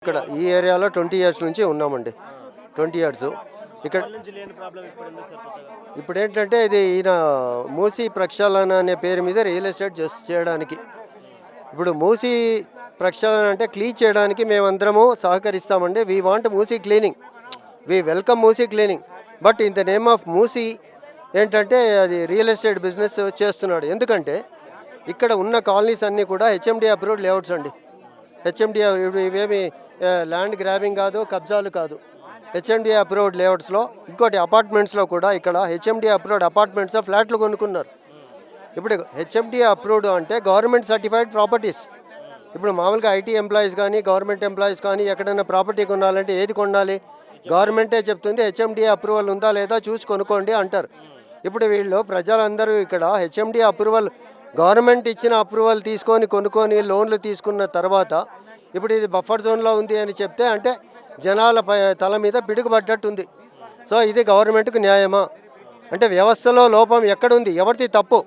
ఇక్కడ ఈ ఏరియాలో 20 ఇయర్స్ నుంచి ఉన్నామండి. 20 ఇయర్స్ ఇక్కడ. ఇప్పుడు ఏంటంటే ఇది ఈయన మూసీ ప్రక్షాళన అనే పేరు మీద రియల్ ఎస్టేట్ చేయడానికి, ఇప్పుడు మూసీ ప్రక్షాళన అంటే క్లీన్ చేయడానికి మేమందరము సహకరిస్తామండి. We want Musi cleaning, we welcome Musi cleaning. But in the name of Musi ఏంటంటే అది రియల్ ఎస్టేట్ బిజినెస్ చేస్తున్నాడు. ఎందుకంటే ఇక్కడ ఉన్న కాలనీస్ అన్నీ కూడా హెచ్ఎండి అప్రూవ్డ్ లేఅవుట్స్ అండి. హెచ్ఎండి ఇవేమి ల్యాండ్ గ్రాబింగ్ కాదు, కబ్జాలు కాదు. హెచ్ఎండి అప్రూవ్డ్ లేఅవుట్స్లో, ఇంకోటి అపార్ట్మెంట్స్లో కూడా ఇక్కడ హెచ్ఎండి అప్రూవ్డ్ అపార్ట్మెంట్స్లో ఫ్లాట్లు కొనుక్కున్నారు. ఇప్పుడు హెచ్ఎండి అప్రూవ్డ్ అంటే గవర్నమెంట్ సర్టిఫైడ్ ప్రాపర్టీస్. ఇప్పుడు మామూలుగా ఐటీ ఎంప్లాయీస్ కానీ గవర్నమెంట్ ఎంప్లాయీస్ కానీ ఎక్కడైనా ప్రాపర్టీ కొనాలంటే ఏది కొనాలి? గవర్నమెంటే చెప్తుంది హెచ్ఎండి అప్రూవల్ ఉందా లేదా చూసి కొనుక్కోండి అంటారు. ఇప్పుడు వీళ్ళు ప్రజలందరూ ఇక్కడ హెచ్ఎండి అప్రూవల్, గవర్నమెంట్ ఇచ్చిన అప్రూవల్ తీసుకొని కొనుక్కొని లోన్లు తీసుకున్న తర్వాత ఇప్పుడు ఇది బఫర్ జోన్లో ఉంది అని చెప్తే అంటే జనాల తల మీద పిడుగుపడ్డట్టుంది. సో ఇది గవర్నమెంట్కు న్యాయమా? అంటే వ్యవస్థలో లోపం ఎక్కడుంది? ఎవరిది తప్పు?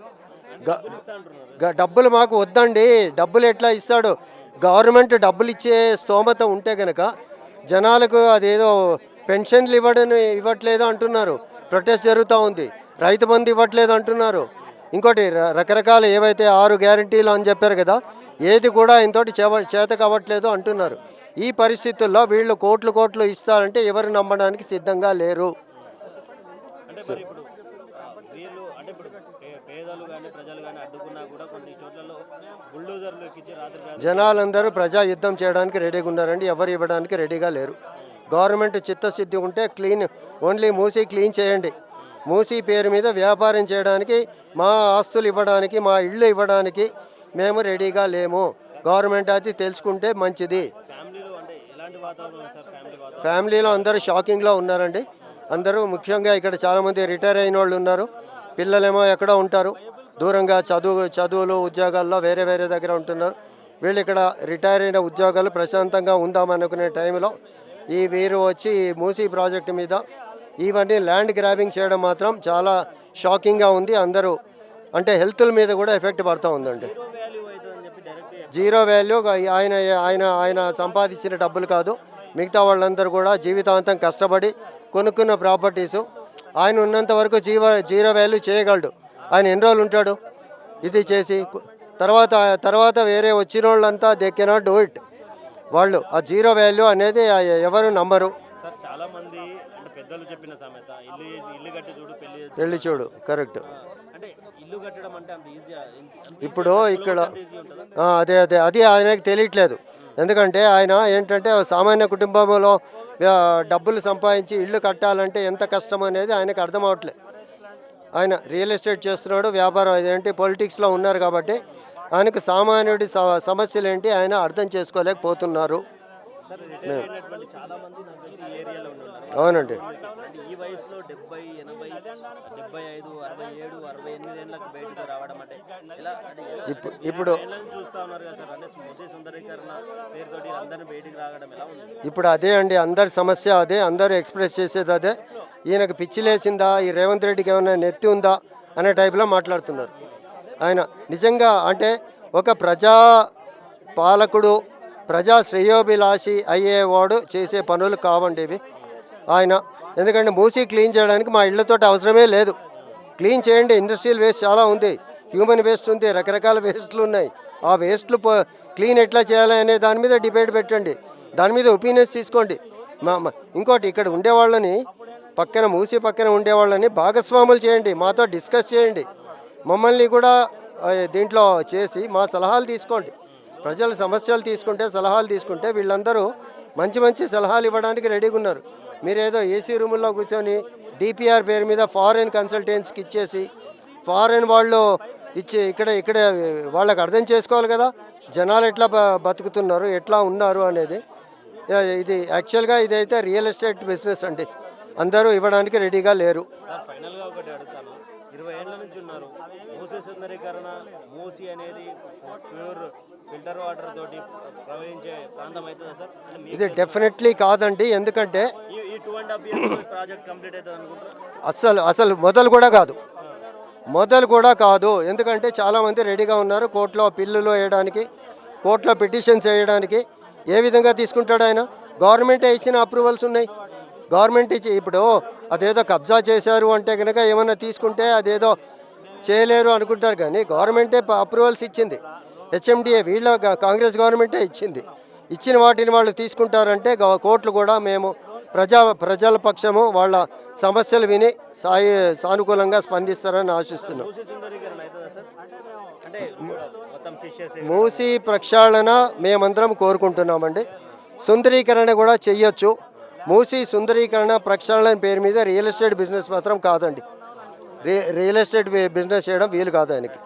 డబ్బులు మాకు వద్దండి, డబ్బులు ఎట్లా ఇస్తాడు? గవర్నమెంట్ డబ్బులు ఇచ్చే స్తోమత ఉంటే కనుక జనాలకు అదేదో పెన్షన్లు ఇవ్వట్లేదు అంటున్నారు, ప్రొటెస్ట్ జరుగుతూ ఉంది. రైతు బంధు ఇవ్వట్లేదు అంటున్నారు. ఇంకోటి రకరకాల ఏవైతే 6 గ్యారంటీలు అని చెప్పారు కదా, ఏది కూడా ఇంతోటి చేత కావట్లేదు అంటున్నారు. ఈ పరిస్థితుల్లో వీళ్ళు కోట్లు ఇస్తారంటే ఎవరు నమ్మడానికి సిద్ధంగా లేరు. జనాలందరూ ప్రజా యుద్ధం చేయడానికి రెడీగా ఉన్నారండి, ఎవరు ఇవ్వడానికి రెడీగా లేరు. గవర్నమెంట్ చిత్తశుద్ధి ఉంటే క్లీన్, ఓన్లీ మూసీ క్లీన్ చేయండి. మూసీ పేరు మీద వ్యాపారం చేయడానికి, మా ఆస్తులు ఇవ్వడానికి, మా ఇళ్ళు ఇవ్వడానికి మేము రెడీగా లేము. గవర్నమెంట్ అది తెలుసుకుంటే మంచిది. ఫ్యామిలీలో అందరూ షాకింగ్లో ఉన్నారండి. అందరూ ముఖ్యంగా ఇక్కడ చాలామంది రిటైర్ అయిన వాళ్ళు ఉన్నారు. పిల్లలేమో ఎక్కడో ఉంటారు దూరంగా, చదువులు ఉద్యోగాల్లో వేరే దగ్గర ఉంటున్నారు. వీళ్ళు ఇక్కడ రిటైర్ అయిన ఉద్యోగాలు ప్రశాంతంగా ఉందామనుకునే టైంలో వీరు వచ్చి మూసీ ప్రాజెక్టు మీద ఇవన్నీ ల్యాండ్ గ్రాబింగ్ చేయడం మాత్రం చాలా షాకింగ్గా ఉంది. అందరూ అంటే హెల్త్ల మీద కూడా ఎఫెక్ట్ పడుతూ ఉందండి. Zero value. ఆయన సంపాదించిన డబ్బులు కాదు, మిగతా వాళ్ళందరూ కూడా జీవితాంతం కష్టపడి కొనుక్కున్న ప్రాపర్టీసు. ఆయన ఉన్నంత వరకు జీరో వాల్యూ చేయగలడు. ఆయన ఎన్ని రోజులు ఉంటాడు ఇది చేసి? తర్వాత వేరే వచ్చిన వాళ్ళంతా దే కెనాట్ డూ ఇట్. వాళ్ళు ఆ జీరో వాల్యూ అనేది ఎవరు నమ్మరు. పెళ్లి చూడు కరెక్ట్. ఇప్పుడు ఇక్కడ అది ఆయనకు తెలియట్లేదు. ఎందుకంటే ఆయన ఏంటంటే సామాన్య కుటుంబంలో డబ్బులు సంపాదించి ఇల్లు కట్టాలంటే ఎంత కష్టం అనేది ఆయనకు అర్థం అవట్లేదు. ఆయన రియల్ ఎస్టేట్ చేస్తున్నాడు, వ్యాపారం అదేంటి పొలిటిక్స్లో ఉన్నారు కాబట్టి ఆయనకు సామాన్యుడి సమస్యలు ఏంటి ఆయన అర్థం చేసుకోలేకపోతున్నారు. అవునండి. ఇప్పుడు అదే అండి, అందరి సమస్య అదే, అందరూ ఎక్స్ప్రెస్ చేసేది అదే. ఈయనకు పిచ్చిలేసిందా, ఈ రేవంత్ రెడ్డికి ఏమైనా నెత్తి ఉందా అనే టైప్లో మాట్లాడుతున్నారు. ఆయన నిజంగా అంటే ఒక ప్రజా పాలకుడు, ప్రజా శ్రేయోభిలాషి అయ్యేవాడు చేసే పనులు కావండి ఇవి ఆయన. ఎందుకంటే మూసీ క్లీన్ చేయడానికి మా ఇళ్లతో అవసరమే లేదు. క్లీన్ చేయండి, ఇండస్ట్రియల్ వేస్ట్ చాలా ఉంది, హ్యూమన్ వేస్ట్ ఉంది, రకరకాల వేస్ట్లు ఉన్నాయి. ఆ వేస్ట్లు క్లీన్ ఎట్లా చేయాలి అనే దాని మీద డిబేట్ పెట్టండి, దాని మీద ఒపీనియన్స్ తీసుకోండి. ఇంకోటి ఇక్కడ ఉండేవాళ్ళని, మూసీ పక్కన ఉండేవాళ్ళని భాగస్వాములు చేయండి, మాతో డిస్కస్ చేయండి, మమ్మల్ని కూడా దీంట్లో చేసి మా సలహాలు తీసుకోండి. ప్రజల సమస్యలు తీసుకుంటే, సలహాలు తీసుకుంటే వీళ్ళందరూ మంచి సలహాలు ఇవ్వడానికి రెడీగా ఉన్నారు. మీరేదో ఏసీ రూముల్లో కూర్చొని డిపిఆర్ పేరు మీద ఫారెన్ కన్సల్టెన్సీకి ఇచ్చేసి, ఫారెన్ వాళ్ళు ఇచ్చి ఇక్కడ వాళ్ళకి అర్థం చేసుకోవాలి కదా జనాలు ఎట్లా బతుకుతున్నారు, ఎట్లా ఉన్నారు అనేది. ఇది యాక్చువల్గా ఇదైతే రియల్ ఎస్టేట్ బిజినెస్ అండి, అందరూ ఇవ్వడానికి రెడీగా లేరు. మూసీ అనేది ప్యూర్ ఫిల్టర్ వాటర్ తోటి ప్రవహించే ప్రాంతం అవుతుందా సార్? ఇది డెఫినెట్లీ కాదండి. ఎందుకంటే ఈ 2.5 ప్రాజెక్ట్ కంప్లీట్ అవుతుంది అనుకుంటారు. అసలు మొదలు కూడా కాదు. ఎందుకంటే చాలామంది రెడీగా ఉన్నారు కోర్టులో పిల్లులు వేయడానికి, కోర్టులో పిటిషన్స్ వేయడానికి. ఏ విధంగా తీసుకుంటాడు ఆయన? గవర్నమెంటే ఇచ్చిన అప్రూవల్స్ ఉన్నాయి. గవర్నమెంట్ ఇచ్చి ఇప్పుడు అదేదో కబ్జా చేశారు అంటే కనుక ఏమన్నా తీసుకుంటే అదేదో చేయలేరు అనుకుంటారు, కానీ గవర్నమెంటే అప్రూవల్స్ ఇచ్చింది. హెచ్ఎండిఏ వీళ్ళ కాంగ్రెస్ గవర్నమెంటే ఇచ్చింది. ఇచ్చిన వాటిని వాళ్ళు తీసుకుంటారంటే కోర్టులు కూడా మేము ప్రజల పక్షము వాళ్ళ సమస్యలు విని సానుకూలంగా స్పందిస్తారని ఆశిస్తున్నాం. మూసీ ప్రక్షాళన మేమందరం కోరుకుంటున్నామండి. సుందరీకరణ కూడా చెయ్యొచ్చు. మూసీ సుందరీకరణ ప్రక్షాళన పేరు మీద రియల్ ఎస్టేట్ బిజినెస్ మాత్రం కాదండి. రియల్ ఎస్టేట్ బిజినెస్ చేయడం వీలు కాదు ఆయనకి.